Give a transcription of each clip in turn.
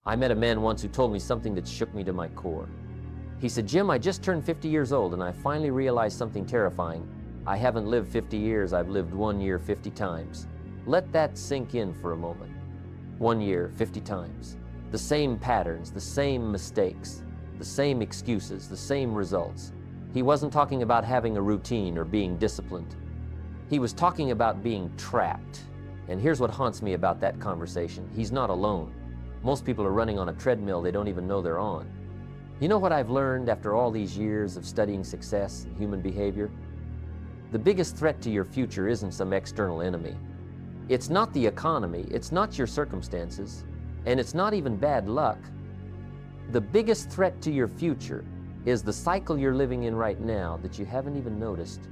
I met a man once who told me something that shook me to my core. He said, "Jim, I just turned 50 years old and I finally realized something terrifying. I haven't lived 50 years, I've lived 1 year 50 times. Let that sink in for a moment. 1 year, 50 times. The same patterns, the same mistakes, the same excuses, the same results." He wasn't talking about having a routine or being disciplined. He was talking about being trapped. And here's what haunts me about that conversation. He's not alone. Most people are running on a treadmill they don't even know they're on. You know what I've learned after all these years of studying success and human behavior? The biggest threat to your future isn't some external enemy. It's not the economy, it's not your circumstances, and it's not even bad luck. The biggest threat to your future is the cycle you're living in right now that you haven't even noticed.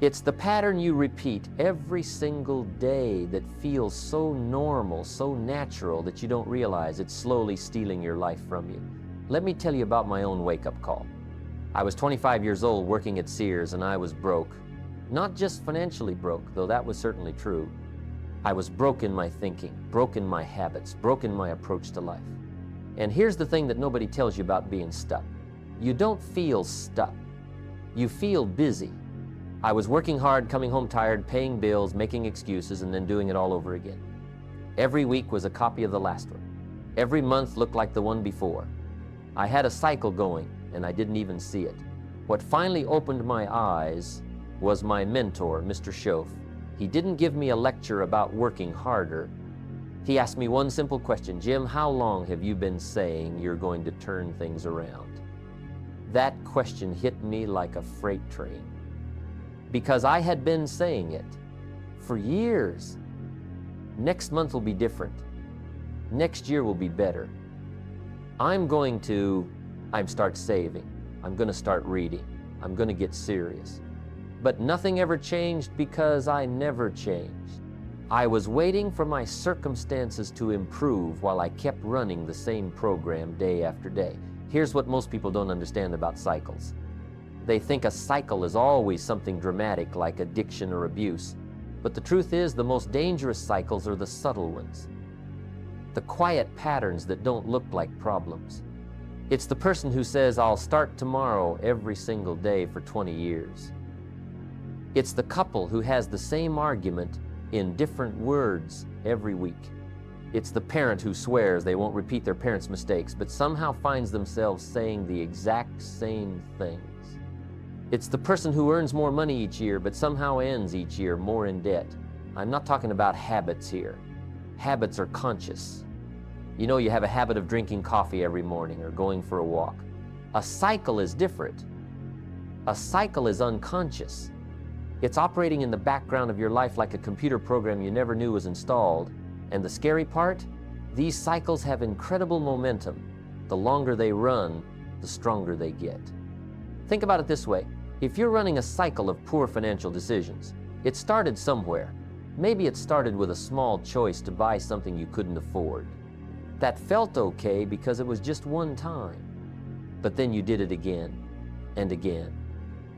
It's the pattern you repeat every single day that feels so normal, so natural that you don't realize it's slowly stealing your life from you. Let me tell you about my own wake-up call. I was 25 years old working at Sears and I was broke. Not just financially broke, though that was certainly true. I was broke in my thinking, broke in my habits, broke in my approach to life. And here's the thing that nobody tells you about being stuck. You don't feel stuck. You feel busy. I was working hard, coming home tired, paying bills, making excuses, and then doing it all over again. Every week was a copy of the last one. Every month looked like the one before. I had a cycle going, and I didn't even see it. What finally opened my eyes was my mentor, Mr. Schoaf. He didn't give me a lecture about working harder. He asked me one simple question, "Jim, how long have you been saying you're going to turn things around?" That question hit me like a freight train. Because I had been saying it for years. Next month will be different. Next year will be better. I'm start saving. I'm going to start reading. I'm going to get serious. But nothing ever changed because I never changed. I was waiting for my circumstances to improve while I kept running the same program day after day. Here's what most people don't understand about cycles. They think a cycle is always something dramatic like addiction or abuse. But the truth is, the most dangerous cycles are the subtle ones. The quiet patterns that don't look like problems. It's the person who says, "I'll start tomorrow" every single day for 20 years. It's the couple who has the same argument in different words every week. It's the parent who swears they won't repeat their parents' mistakes, but somehow finds themselves saying the exact same things. It's the person who earns more money each year, but somehow ends each year more in debt. I'm not talking about habits here. Habits are conscious. You know, you have a habit of drinking coffee every morning or going for a walk. A cycle is different. A cycle is unconscious. It's operating in the background of your life like a computer program you never knew was installed. And the scary part? These cycles have incredible momentum. The longer they run, the stronger they get. Think about it this way. If you're running a cycle of poor financial decisions, it started somewhere. Maybe it started with a small choice to buy something you couldn't afford. That felt okay because it was just one time. But then you did it again and again.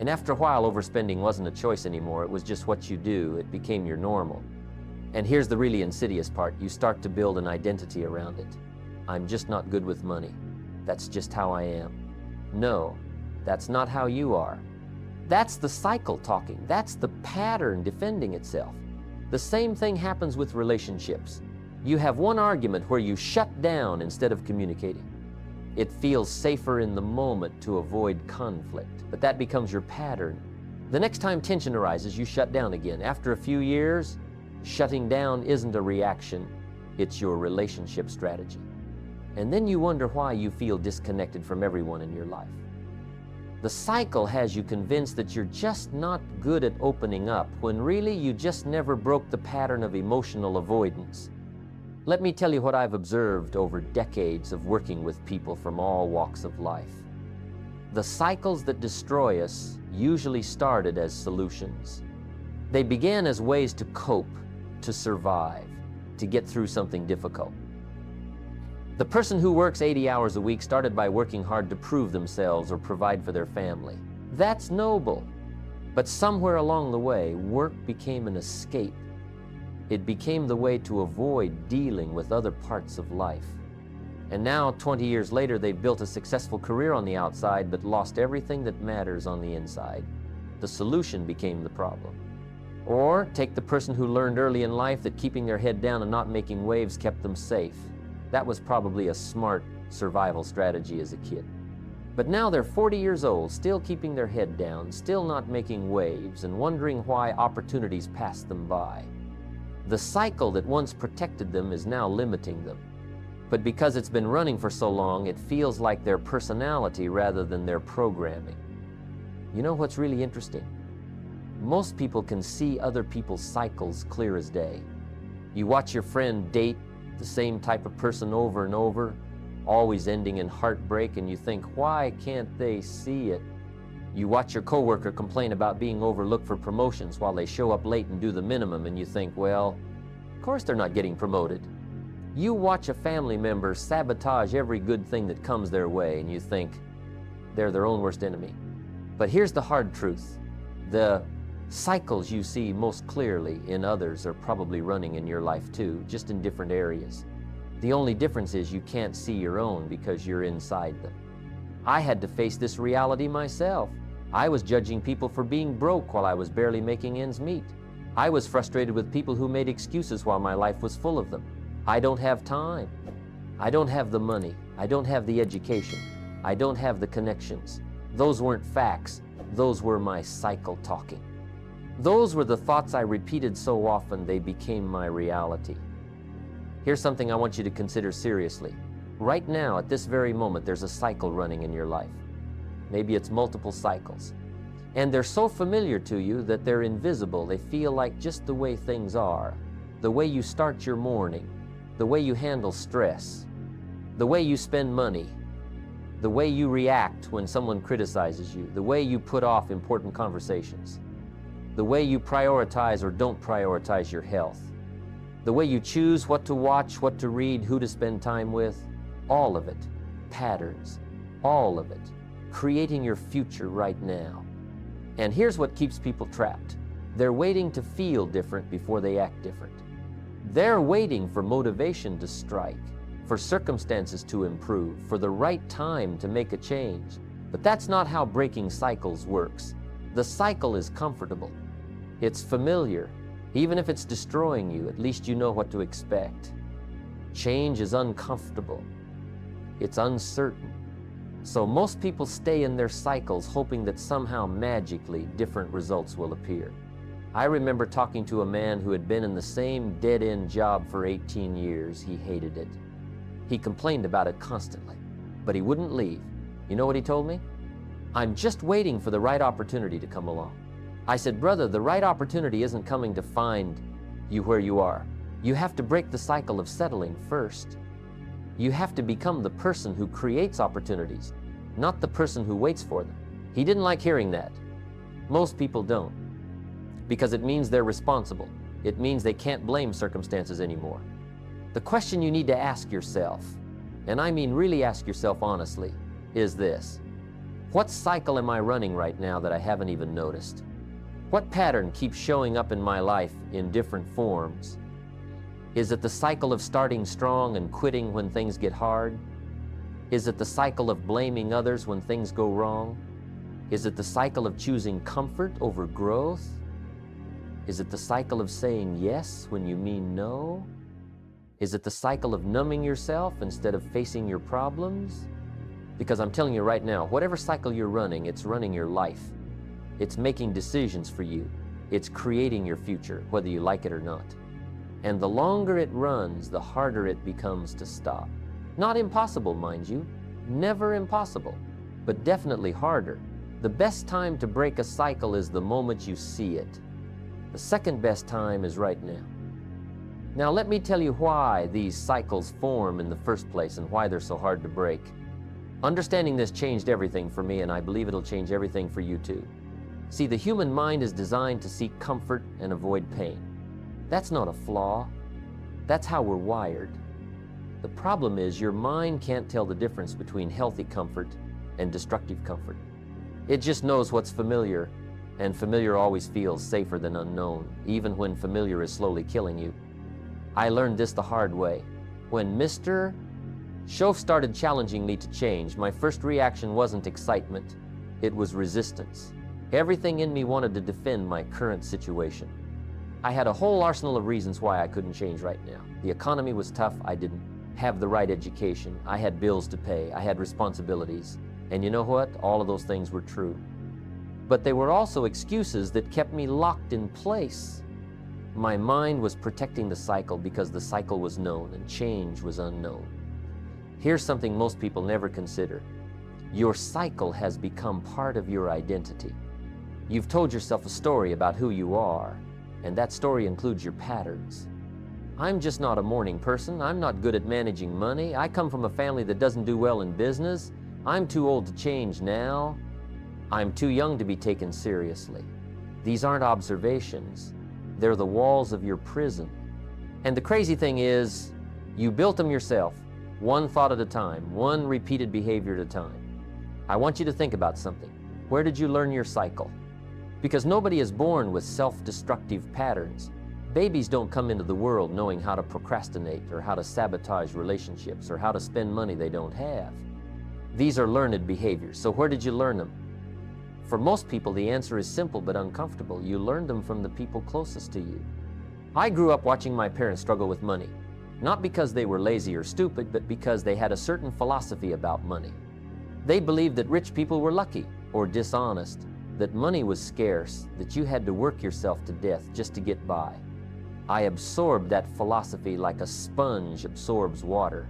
And after a while, overspending wasn't a choice anymore. It was just what you do. It became your normal. And here's the really insidious part. You start to build an identity around it. I'm just not good with money. That's just how I am. No, that's not how you are. That's the cycle talking. That's the pattern defending itself. The same thing happens with relationships. You have one argument where you shut down instead of communicating. It feels safer in the moment to avoid conflict, but that becomes your pattern. The next time tension arises, you shut down again. After a few years, shutting down isn't a reaction, it's your relationship strategy. And then you wonder why you feel disconnected from everyone in your life. The cycle has you convinced that you're just not good at opening up, when really you just never broke the pattern of emotional avoidance. Let me tell you what I've observed over decades of working with people from all walks of life. The cycles that destroy us usually started as solutions. They began as ways to cope, to survive, to get through something difficult. The person who works 80 hours a week started by working hard to prove themselves or provide for their family. That's noble. But somewhere along the way, work became an escape. It became the way to avoid dealing with other parts of life. And now, 20 years later, they've built a successful career on the outside, but lost everything that matters on the inside. The solution became the problem. Or take the person who learned early in life that keeping their head down and not making waves kept them safe. That was probably a smart survival strategy as a kid. But now they're 40 years old, still keeping their head down, still not making waves, and wondering why opportunities pass them by. The cycle that once protected them is now limiting them. But because it's been running for so long, it feels like their personality rather than their programming. You know what's really interesting? Most people can see other people's cycles clear as day. You watch your friend date the same type of person over and over, always ending in heartbreak, and you think, why can't they see it? You watch your coworker complain about being overlooked for promotions while they show up late and do the minimum, and you think, well, of course they're not getting promoted. You watch a family member sabotage every good thing that comes their way, and you think they're their own worst enemy. But here's the hard truth. The cycles you see most clearly in others are probably running in your life too, just in different areas. The only difference is you can't see your own because you're inside them. I had to face this reality myself. I was judging people for being broke while I was barely making ends meet. I was frustrated with people who made excuses while my life was full of them. I don't have time. I don't have the money. I don't have the education. I don't have the connections. Those weren't facts. Those were my cycle talking. Those were the thoughts I repeated so often they became my reality. Here's something I want you to consider seriously. Right now, at this very moment, there's a cycle running in your life. Maybe it's multiple cycles. And they're so familiar to you that they're invisible. They feel like just the way things are. The way you start your morning, the way you handle stress, the way you spend money, the way you react when someone criticizes you, the way you put off important conversations, the way you prioritize or don't prioritize your health, the way you choose what to watch, what to read, who to spend time with, all of it, patterns, all of it, creating your future right now. And here's what keeps people trapped. They're waiting to feel different before they act different. They're waiting for motivation to strike, for circumstances to improve, for the right time to make a change. But that's not how breaking cycles works. The cycle is comfortable. It's familiar. Even if it's destroying you, at least you know what to expect. Change is uncomfortable. It's uncertain. So most people stay in their cycles hoping that somehow magically different results will appear. I remember talking to a man who had been in the same dead-end job for 18 years. He hated it. He complained about it constantly, but he wouldn't leave. You know what he told me? I'm just waiting for the right opportunity to come along. I said, brother, the right opportunity isn't coming to find you where you are. You have to break the cycle of settling first. You have to become the person who creates opportunities, not the person who waits for them. He didn't like hearing that. Most people don't, because it means they're responsible. It means they can't blame circumstances anymore. The question you need to ask yourself, and I mean really ask yourself honestly, is this: what cycle am I running right now that I haven't even noticed? What pattern keeps showing up in my life in different forms? Is it the cycle of starting strong and quitting when things get hard? Is it the cycle of blaming others when things go wrong? Is it the cycle of choosing comfort over growth? Is it the cycle of saying yes when you mean no? Is it the cycle of numbing yourself instead of facing your problems? Because I'm telling you right now, whatever cycle you're running, it's running your life. It's making decisions for you. It's creating your future, whether you like it or not. And the longer it runs, the harder it becomes to stop. Not impossible, mind you. Never impossible, but definitely harder. The best time to break a cycle is the moment you see it. The second best time is right now. Now let me tell you why these cycles form in the first place and why they're so hard to break. Understanding this changed everything for me, and I believe it'll change everything for you too. See, the human mind is designed to seek comfort and avoid pain. That's not a flaw. That's how we're wired. The problem is your mind can't tell the difference between healthy comfort and destructive comfort. It just knows what's familiar, and familiar always feels safer than unknown, even when familiar is slowly killing you. I learned this the hard way. When Mr. Shoaff started challenging me to change. My first reaction wasn't excitement, it was resistance. Everything in me wanted to defend my current situation. I had a whole arsenal of reasons why I couldn't change right now. The economy was tough, I didn't have the right education, I had bills to pay, I had responsibilities. And you know what? All of those things were true. But they were also excuses that kept me locked in place. My mind was protecting the cycle because the cycle was known and change was unknown. Here's something most people never consider. Your cycle has become part of your identity. You've told yourself a story about who you are, and that story includes your patterns. I'm just not a morning person. I'm not good at managing money. I come from a family that doesn't do well in business. I'm too old to change now. I'm too young to be taken seriously. These aren't observations. They're the walls of your prison. And the crazy thing is, you built them yourself, one thought at a time, one repeated behavior at a time. I want you to think about something. Where did you learn your cycle? Because nobody is born with self-destructive patterns. Babies don't come into the world knowing how to procrastinate or how to sabotage relationships or how to spend money they don't have. These are learned behaviors. So where did you learn them? For most people, the answer is simple but uncomfortable. You learned them from the people closest to you. I grew up watching my parents struggle with money, not because they were lazy or stupid, but because they had a certain philosophy about money. They believed that rich people were lucky or dishonest, that money was scarce, that you had to work yourself to death just to get by. I absorbed that philosophy like a sponge absorbs water.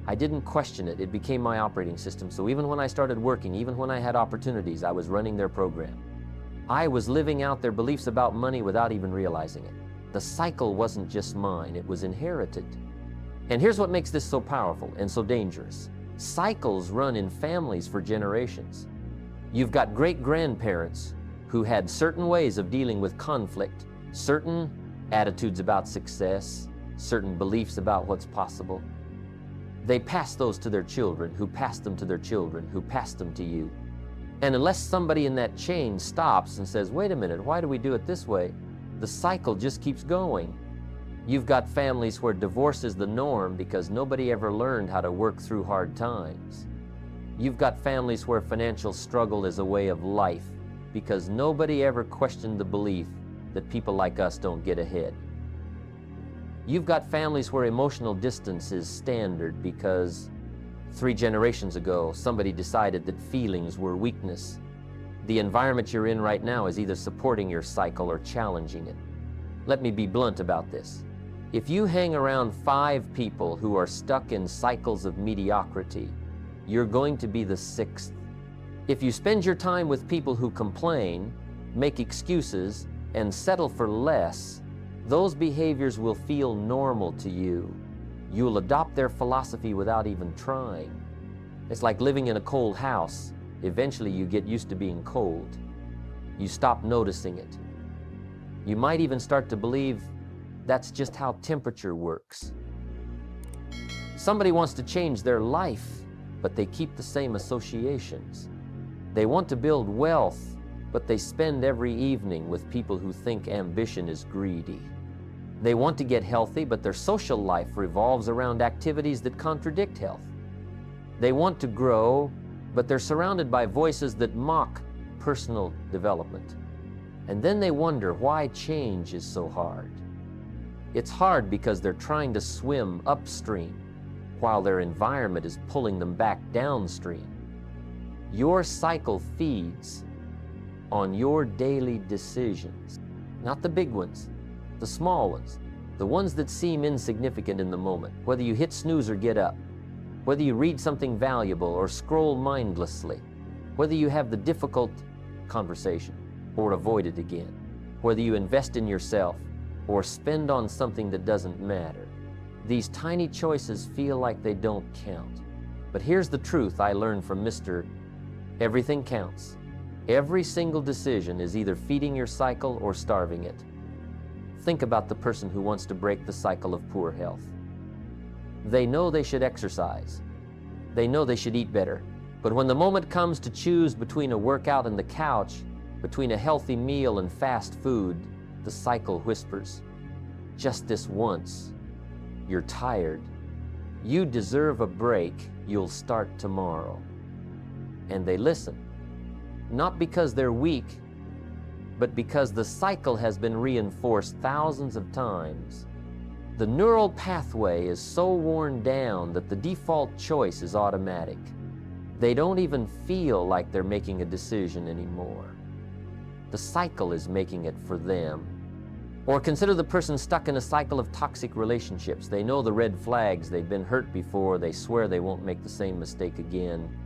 I didn't question it. It became my operating system. So even when I started working, even when I had opportunities, I was running their program. I was living out their beliefs about money without even realizing it. The cycle wasn't just mine, it was inherited. And here's what makes this so powerful and so dangerous. Cycles run in families for generations. You've got great-grandparents who had certain ways of dealing with conflict, certain attitudes about success, certain beliefs about what's possible. They passed those to their children, who passed them to their children, who passed them to you. And unless somebody in that chain stops and says, wait a minute, why do we do it this way? The cycle just keeps going. You've got families where divorce is the norm because nobody ever learned how to work through hard times. You've got families where financial struggle is a way of life because nobody ever questioned the belief that people like us don't get ahead. You've got families where emotional distance is standard because 3 generations ago, somebody decided that feelings were weakness. The environment you're in right now is either supporting your cycle or challenging it. Let me be blunt about this. If you hang around 5 people who are stuck in cycles of mediocrity, you're going to be the 6th. If you spend your time with people who complain, make excuses, and settle for less, those behaviors will feel normal to you. You'll adopt their philosophy without even trying. It's like living in a cold house. Eventually you get used to being cold. You stop noticing it. You might even start to believe that's just how temperature works. Somebody wants to change their life, but they keep the same associations. They want to build wealth, but they spend every evening with people who think ambition is greedy. They want to get healthy, but their social life revolves around activities that contradict health. They want to grow, but they're surrounded by voices that mock personal development. And then they wonder why change is so hard. It's hard because they're trying to swim upstream while their environment is pulling them back downstream. Your cycle feeds on your daily decisions, not the big ones, the small ones, the ones that seem insignificant in the moment, whether you hit snooze or get up, whether you read something valuable or scroll mindlessly, whether you have the difficult conversation or avoid it again, whether you invest in yourself or spend on something that doesn't matter. These tiny choices feel like they don't count. But here's the truth I learned from Mr. Everything Counts. Every single decision is either feeding your cycle or starving it. Think about the person who wants to break the cycle of poor health. They know they should exercise. They know they should eat better. But when the moment comes to choose between a workout and the couch, between a healthy meal and fast food, the cycle whispers, just this once. You're tired. You deserve a break. You'll start tomorrow. And they listen, not because they're weak, but because the cycle has been reinforced thousands of times. The neural pathway is so worn down that the default choice is automatic. They don't even feel like they're making a decision anymore. The cycle is making it for them. Or consider the person stuck in a cycle of toxic relationships. They know the red flags, they've been hurt before, they swear they won't make the same mistake again.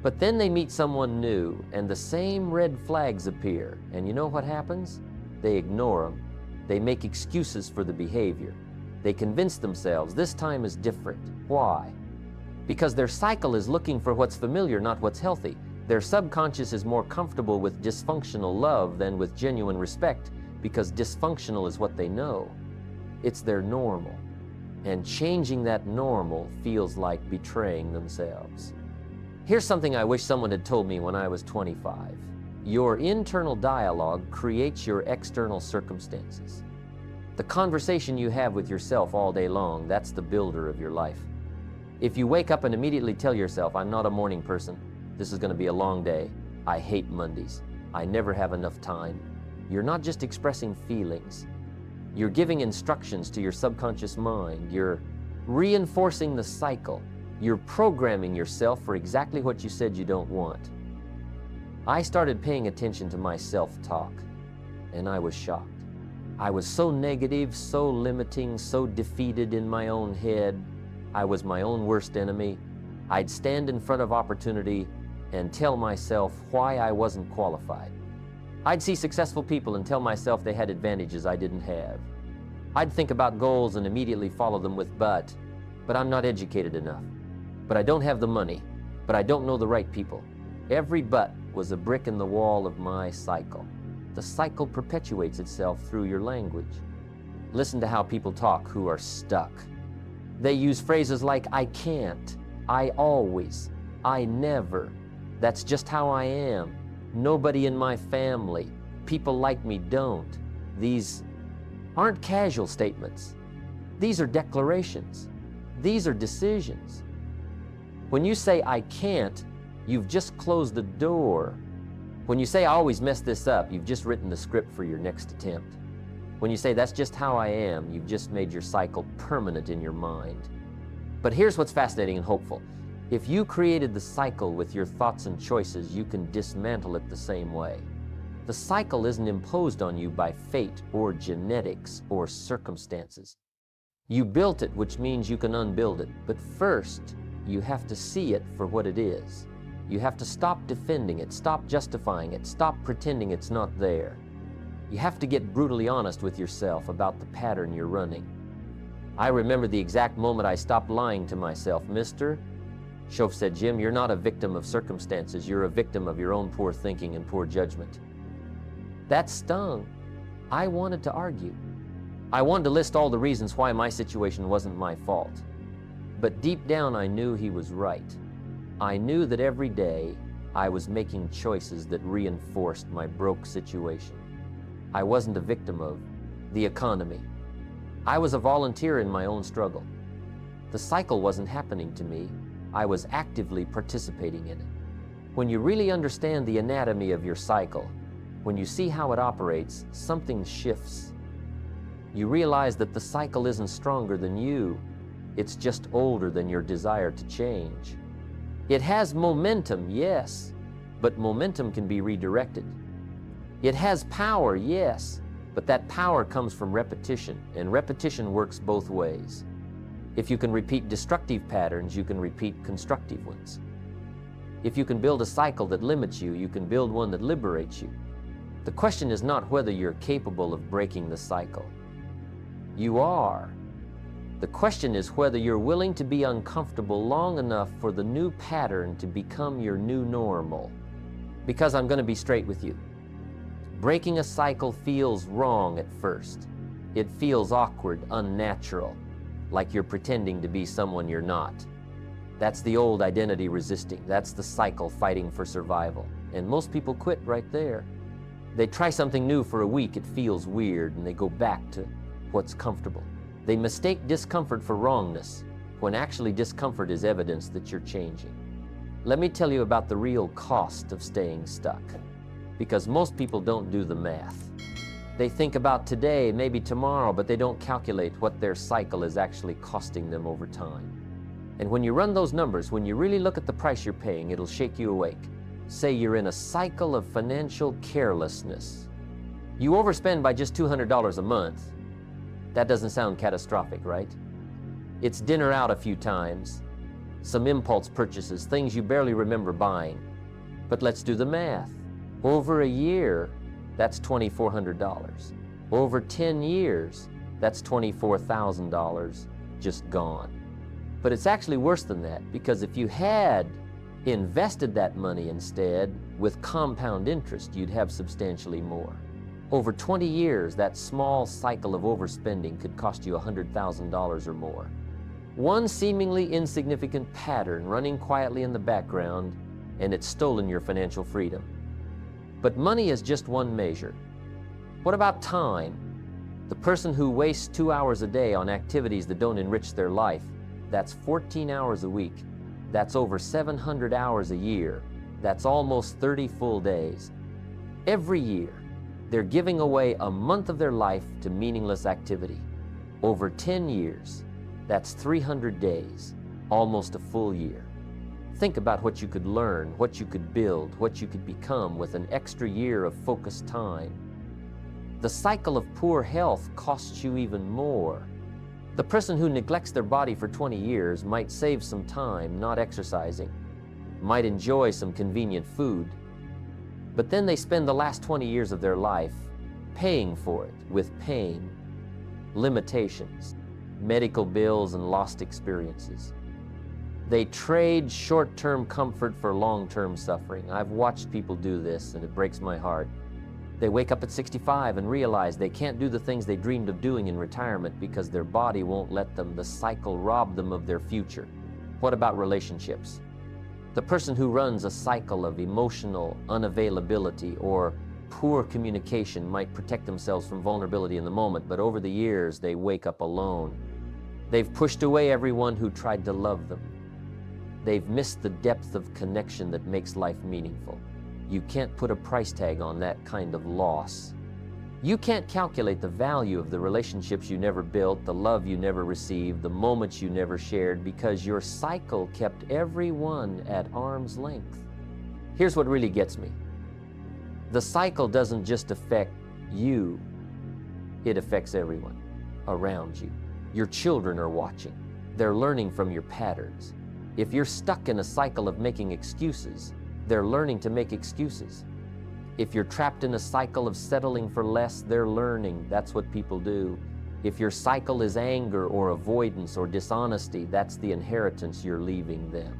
But then they meet someone new, and the same red flags appear. And you know what happens? They ignore them. They make excuses for the behavior. They convince themselves this time is different. Why? Because their cycle is looking for what's familiar, not what's healthy. Their subconscious is more comfortable with dysfunctional love than with genuine respect, because dysfunctional is what they know. It's their normal. And changing that normal feels like betraying themselves. Here's something I wish someone had told me when I was 25. Your internal dialogue creates your external circumstances. The conversation you have with yourself all day long, that's the builder of your life. If you wake up and immediately tell yourself, I'm not a morning person, this is going to be a long day, I hate Mondays, I never have enough time, you're not just expressing feelings. You're giving instructions to your subconscious mind. You're reinforcing the cycle. You're programming yourself for exactly what you said you don't want. I started paying attention to my self-talk, and I was shocked. I was so negative, so limiting, so defeated in my own head. I was my own worst enemy. I'd stand in front of opportunity and tell myself why I wasn't qualified. I'd see successful people and tell myself they had advantages I didn't have. I'd think about goals and immediately follow them with but I'm not educated enough. But I don't have the money. But I don't know the right people. Every but was a brick in the wall of my cycle. The cycle perpetuates itself through your language. Listen to how people talk who are stuck. They use phrases like, I can't, I always, I never, that's just how I am, nobody in my family, people like me don't. These aren't casual statements. These are declarations. These are decisions. When you say, I can't, you've just closed the door. When you say, I always mess this up, you've just written the script for your next attempt. When you say, that's just how I am, you've just made your cycle permanent in your mind. But here's what's fascinating and hopeful. If you created the cycle with your thoughts and choices, you can dismantle it the same way. The cycle isn't imposed on you by fate or genetics or circumstances. You built it, which means you can unbuild it. But first, you have to see it for what it is. You have to stop defending it, stop justifying it, stop pretending it's not there. You have to get brutally honest with yourself about the pattern you're running. I remember the exact moment I stopped lying to myself. Mister, Shoaff said, Jim, you're not a victim of circumstances. You're a victim of your own poor thinking and poor judgment. That stung. I wanted to argue. I wanted to list all the reasons why my situation wasn't my fault. But deep down, I knew he was right. I knew that every day I was making choices that reinforced my broke situation. I wasn't a victim of the economy. I was a volunteer in my own struggle. The cycle wasn't happening to me. I was actively participating in it. When you really understand the anatomy of your cycle, when you see how it operates, something shifts. You realize that the cycle isn't stronger than you. It's just older than your desire to change. It has momentum, yes, but momentum can be redirected. It has power, yes, but that power comes from repetition, and repetition works both ways. If you can repeat destructive patterns, you can repeat constructive ones. If you can build a cycle that limits you, you can build one that liberates you. The question is not whether you're capable of breaking the cycle. You are. The question is whether you're willing to be uncomfortable long enough for the new pattern to become your new normal. Because I'm going to be straight with you. Breaking a cycle feels wrong at first. It feels awkward, unnatural, like you're pretending to be someone you're not. That's the old identity resisting. That's the cycle fighting for survival. And most people quit right there. They try something new for a week, it feels weird, and they go back to what's comfortable. They mistake discomfort for wrongness. when actually discomfort is evidence that you're changing. Let me tell you about the real cost of staying stuck, because most people don't do the math. They think about today, maybe tomorrow, but they don't calculate what their cycle is actually costing them over time. And when you run those numbers, when you really look at the price you're paying, it'll shake you awake. Say you're in a cycle of financial carelessness. You overspend by just $200 a month. That doesn't sound catastrophic, right? It's dinner out a few times, some impulse purchases, things you barely remember buying. But let's do the math. Over a year, that's $2,400. Over 10 years, that's $24,000 just gone. But it's actually worse than that, because if you had invested that money instead with compound interest, you'd have substantially more. Over 20 years, that small cycle of overspending could cost you $100,000 or more. One seemingly insignificant pattern running quietly in the background, and it's stolen your financial freedom. But money is just one measure. What about time? The person who wastes 2 hours a day on activities that don't enrich their life, that's 14 hours a week. That's over 700 hours a year. That's almost 30 full days. Every year, they're giving away a month of their life to meaningless activity. Over 10 years, that's 300 days, almost a full year. Think about what you could learn, what you could build, what you could become with an extra year of focused time. The cycle of poor health costs you even more. The person who neglects their body for 20 years might save some time not exercising, might enjoy some convenient food, but then they spend the last 20 years of their life paying for it with pain, limitations, medical bills, and lost experiences. They trade short-term comfort for long-term suffering. I've watched people do this, and it breaks my heart. They wake up at 65 and realize they can't do the things they dreamed of doing in retirement because their body won't let them. The cycle robbed them of their future. What about relationships? The person who runs a cycle of emotional unavailability or poor communication might protect themselves from vulnerability in the moment, but over the years they wake up alone. They've pushed away everyone who tried to love them. They've missed the depth of connection that makes life meaningful. You can't put a price tag on that kind of loss. You can't calculate the value of the relationships you never built, the love you never received, the moments you never shared, because your cycle kept everyone at arm's length. Here's what really gets me. The cycle doesn't just affect you, it affects everyone around you. Your children are watching. They're learning from your patterns. If you're stuck in a cycle of making excuses, they're learning to make excuses. If you're trapped in a cycle of settling for less, they're learning. That's what people do. If your cycle is anger or avoidance or dishonesty, that's the inheritance you're leaving them.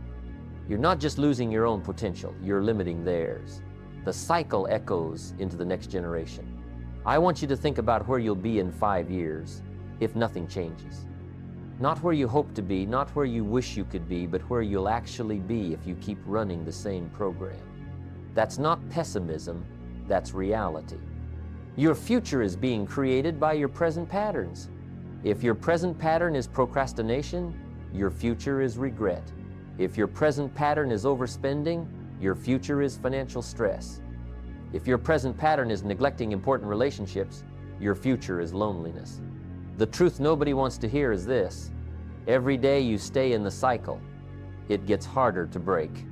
You're not just losing your own potential, you're limiting theirs. The cycle echoes into the next generation. I want you to think about where you'll be in 5 years if nothing changes. Not where you hope to be, not where you wish you could be, but where you'll actually be if you keep running the same program. That's not pessimism, that's reality. Your future is being created by your present patterns. If your present pattern is procrastination, your future is regret. If your present pattern is overspending, your future is financial stress. If your present pattern is neglecting important relationships, your future is loneliness. The truth nobody wants to hear is this: every day you stay in the cycle, it gets harder to break.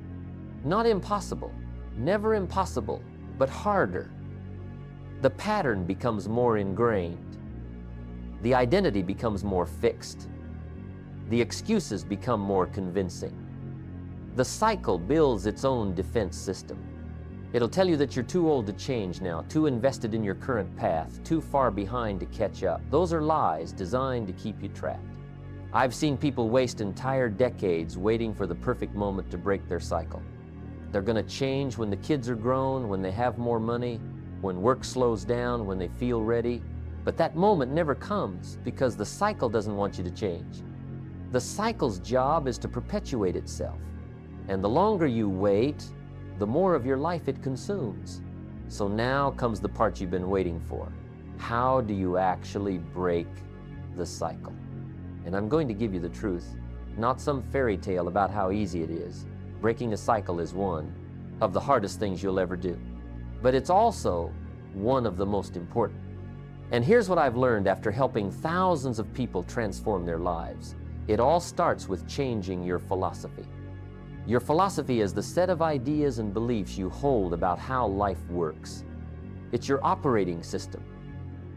Not impossible, never impossible, but harder. The pattern becomes more ingrained. The identity becomes more fixed. The excuses become more convincing. The cycle builds its own defense system. It'll tell you that you're too old to change now, too invested in your current path, too far behind to catch up. Those are lies designed to keep you trapped. I've seen people waste entire decades waiting for the perfect moment to break their cycle. They're going to change when the kids are grown, when they have more money, when work slows down, when they feel ready. But that moment never comes because the cycle doesn't want you to change. The cycle's job is to perpetuate itself. And the longer you wait, the more of your life it consumes. So now comes the part you've been waiting for. How do you actually break the cycle? And I'm going to give you the truth. not some fairy tale about how easy it is. Breaking a cycle is one of the hardest things you'll ever do, but it's also one of the most important. And here's what I've learned after helping thousands of people transform their lives. It all starts with changing your philosophy. Your philosophy is the set of ideas and beliefs you hold about how life works. It's your operating system.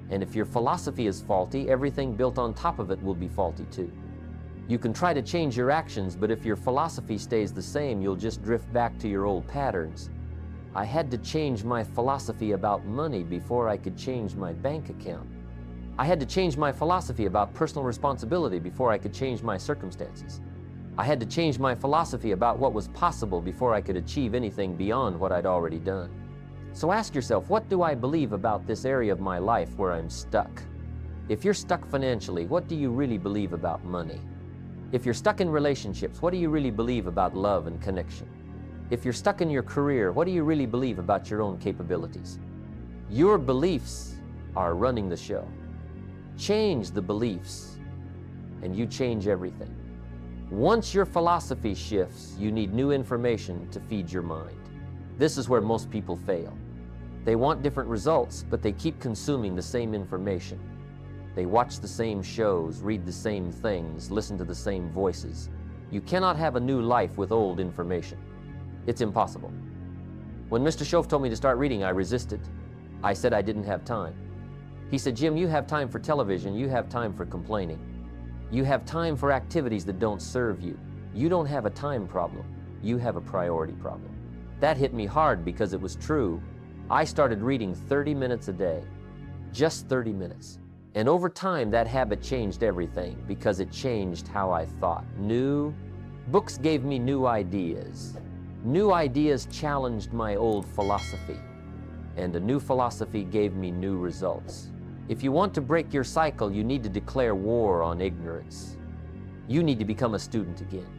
And if your philosophy is faulty, everything built on top of it will be faulty too. You can try to change your actions, but if your philosophy stays the same, you'll just drift back to your old patterns. I had to change my philosophy about money before I could change my bank account. I had to change my philosophy about personal responsibility before I could change my circumstances. I had to change my philosophy about what was possible before I could achieve anything beyond what I'd already done. So ask yourself, what do I believe about this area of my life where I'm stuck? If you're stuck financially, what do you really believe about money? If you're stuck in relationships, what do you really believe about love and connection? If you're stuck in your career, what do you really believe about your own capabilities? Your beliefs are running the show. Change the beliefs, and you change everything. Once your philosophy shifts, you need new information to feed your mind. This is where most people fail. They want different results, but they keep consuming the same information. They watch the same shows, read the same things, listen to the same voices. You cannot have a new life with old information. It's impossible. When Mr. Shoaff told me to start reading, I resisted. I said I didn't have time. He said, "Jim, you have time for television, you have time for complaining. You have time for activities that don't serve you. You don't have a time problem, you have a priority problem." That hit me hard because it was true. I started reading 30 minutes a day, just 30 minutes. And over time, that habit changed everything because it changed how I thought. New books gave me new ideas. New ideas challenged my old philosophy, and a new philosophy gave me new results. If you want to break your cycle, you need to declare war on ignorance. You need to become a student again.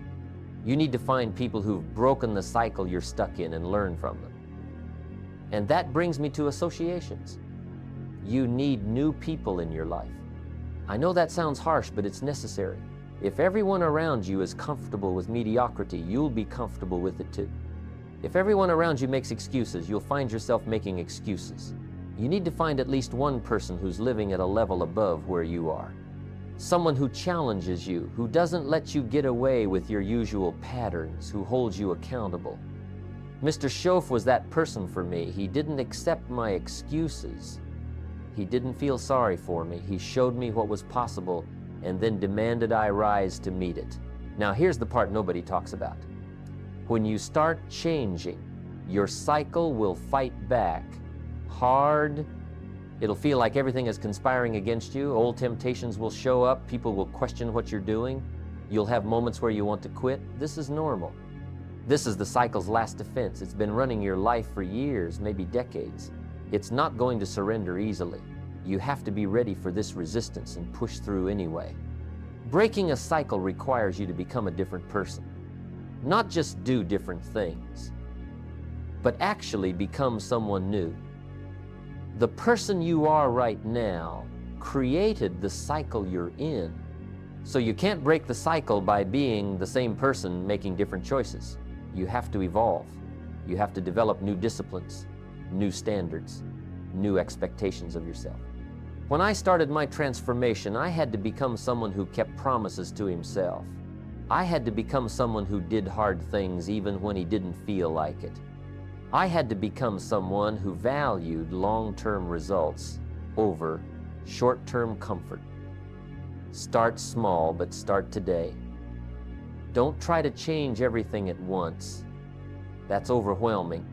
You need to find people who've broken the cycle you're stuck in and learn from them. And that brings me to associations. You need new people in your life. I know that sounds harsh, but it's necessary. If everyone around you is comfortable with mediocrity, you'll be comfortable with it too. If everyone around you makes excuses, you'll find yourself making excuses. You need to find at least one person who's living at a level above where you are. Someone who challenges you, who doesn't let you get away with your usual patterns, who holds you accountable. Mr. Shoaff was that person for me. He didn't accept my excuses. He didn't feel sorry for me. He showed me what was possible and then demanded I rise to meet it. Now here's the part nobody talks about. When you start changing, your cycle will fight back hard. It'll feel like everything is conspiring against you. Old temptations will show up. People will question what you're doing. You'll have moments where you want to quit. This is normal. This is the cycle's last defense. It's been running your life for years, maybe decades. It's not going to surrender easily. You have to be ready for this resistance and push through anyway. Breaking a cycle requires you to become a different person. Not just do different things, but actually become someone new. The person you are right now created the cycle you're in. So you can't break the cycle by being the same person making different choices. You have to evolve. You have to develop new disciplines, new standards, new expectations of yourself. When I started my transformation, I had to become someone who kept promises to himself. I had to become someone who did hard things even when he didn't feel like it. I had to become someone who valued long-term results over short-term comfort. Start small, but start today. Don't try to change everything at once. That's overwhelming.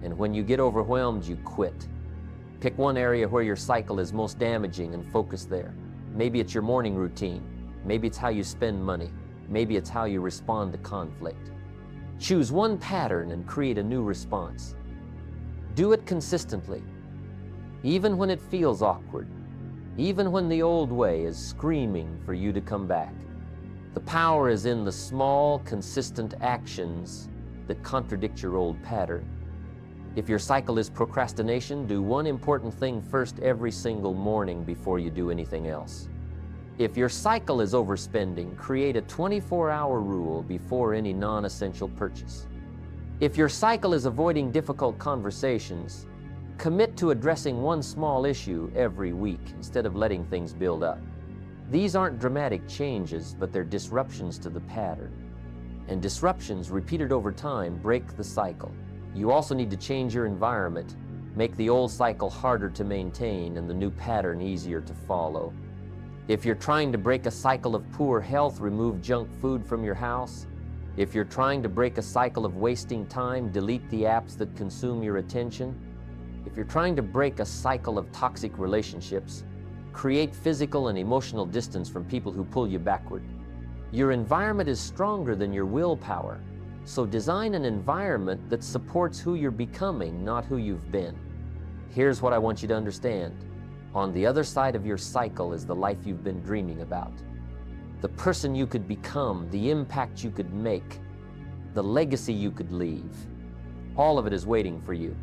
And when you get overwhelmed, you quit. Pick one area where your cycle is most damaging and focus there. Maybe it's your morning routine. Maybe it's how you spend money. Maybe it's how you respond to conflict. Choose one pattern and create a new response. Do it consistently, even when it feels awkward, even when the old way is screaming for you to come back. The power is in the small, consistent actions that contradict your old pattern. If your cycle is procrastination, do one important thing first every single morning before you do anything else. If your cycle is overspending, create a 24-hour rule before any non-essential purchase. If your cycle is avoiding difficult conversations, commit to addressing one small issue every week instead of letting things build up. These aren't dramatic changes, but they're disruptions to the pattern. And disruptions repeated over time break the cycle. You also need to change your environment, make the old cycle harder to maintain and the new pattern easier to follow. If you're trying to break a cycle of poor health, remove junk food from your house. If you're trying to break a cycle of wasting time, delete the apps that consume your attention. If you're trying to break a cycle of toxic relationships, create physical and emotional distance from people who pull you backward. Your environment is stronger than your willpower, so design an environment that supports who you're becoming, not who you've been. Here's what I want you to understand. On the other side of your cycle is the life you've been dreaming about. The person you could become, the impact you could make, the legacy you could leave. All of it is waiting for you.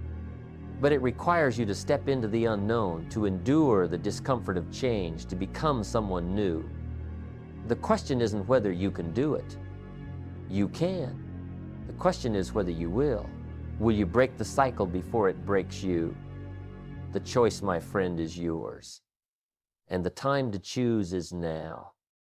But it requires you to step into the unknown, to endure the discomfort of change, to become someone new. The question isn't whether you can do it. You can. The question is whether you will. Will you break the cycle before it breaks you? The choice, my friend, is yours. And the time to choose is now.